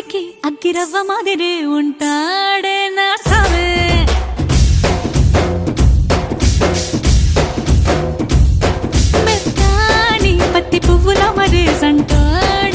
ఇంటికి అగ్గిరవ్వ మాదిరే ఉంటాడే నా సావే. మెత్తాని పత్తి పువ్వుల మరే సంటాడే